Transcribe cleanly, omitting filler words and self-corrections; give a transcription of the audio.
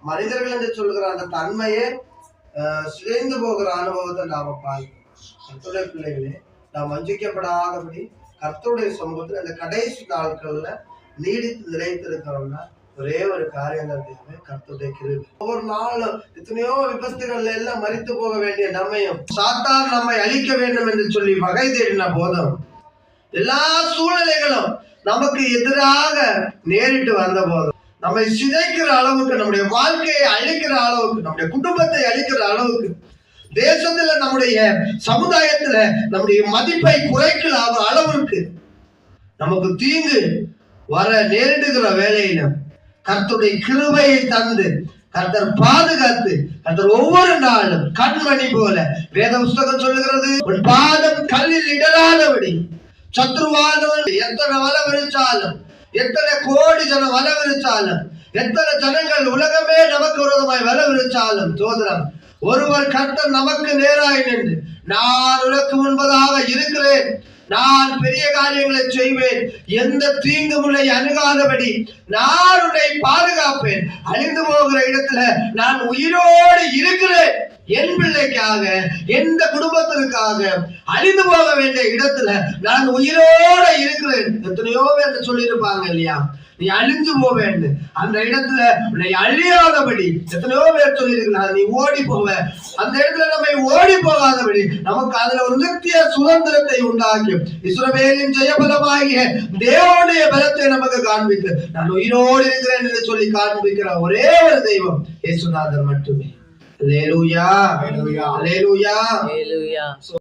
மனிதர்கள் என்று சொல்கிற அந்த தன்மையே சிதைந்து போகிற அனுபவத்தை நாம பார்க்கிறோம். கர்த்தருடைய பிள்ளைகளே, நாம் வஞ்சிக்கப்படாதபடி கர்த்தருடைய சமூகத்துல இந்த கடைசி நாட்கள்ல நீடித்து நிலைத்திருக்கிறோம்னா ஒரே ஒரு காரியம் தான் தேவை, கர்த்தருடைய கிருபை. ஒவ்வொரு நாளும் எத்தனையோ விபத்துகள்ல எல்லாம் மரித்து போக வேண்டிய நம்மையும் சாத்தான் நம்மை அழிக்க வேண்டும் என்று சொல்லி வகை தேடின போதும் எல்லா சூழ்நிலைகளும் நமக்கு எதிராக நேரிட்டு வந்த போதும் நம்மை சிதைக்கிற அளவுக்கு, நம்முடைய வாழ்க்கையை அழிக்கிற அளவுக்கு, நம்முடைய குடும்பத்தை அழிக்கிற அளவுக்கு, தேசத்துல நம்முடைய சமுதாயத்துல நம்முடைய மதிப்பை குறைக்கிற அளவுக்கு நமக்கு தீங்கு வர நேரிடுகிற வேலையில கர்த்தருடைய கிருபையை தந்து கர்த்தர் பாதுகாத்து கர்த்தர் ஒவ்வொரு நாளும் கண்மணி போல வேத புஸ்தகம் சொல்லுகிறது, உன் பாதம் கல்லில் இடராதபடி சத்ருவானவன் எத்தனை வலவிரிச்சாலும், எத்தனை கோடி ஜனம் வலவிரிச்சாலும், எத்தனை ஜனங்கள் உலகமே நமக்கு விரோதமாய் வலவிரிச்சாலும் சோதரம் ஒருவர் கர்த்தர் நமக்கு நேராய் நின்று நான் உனக்கு முன்பதாக இருக்கிறேன், நான் பெரிய காரியங்களை செய்வேன், எந்த தீங்கு முனை அணுகாதபடி நான் உன்னை பாதுகாப்பேன், அழிந்து போகிற இடத்துல நான் உயிரோடு இருக்கிறேன், என் பிள்ளைக்காக எந்த குடும்பத்திற்காக அழிந்து போக வேண்டிய இடத்துல நான் உயிரோட இருக்கிறேன். எத்தனையோ பேர் சொல்லியிருப்பாங்க இல்லையா, நீ அழிஞ்சு போவேன், அந்த இடத்துல உன்னை அழியாதபடி எத்தனையோ பேர் சொல்லியிருக்கிறார், நீ ஓடி போவ, அந்த இடத்துல நம்மை ஓடி போகாதபடி நமக்கு அதுல ஒரு நித்திய சுதந்திரத்தை உண்டாக்கி இஸ்ரவேலின் ஜெயபலமாகிய தேவனுடைய பலத்தை நமக்கு காண்பித்து நான் உயிரோடு இருக்கிறேன் என்று சொல்லி காண்பிக்கிற ஒரே ஒரு தெய்வம் இயேசுநாதர் மட்டுமே. அல்லேலூயா, அல்லேலூயா, அல்லேலூயா.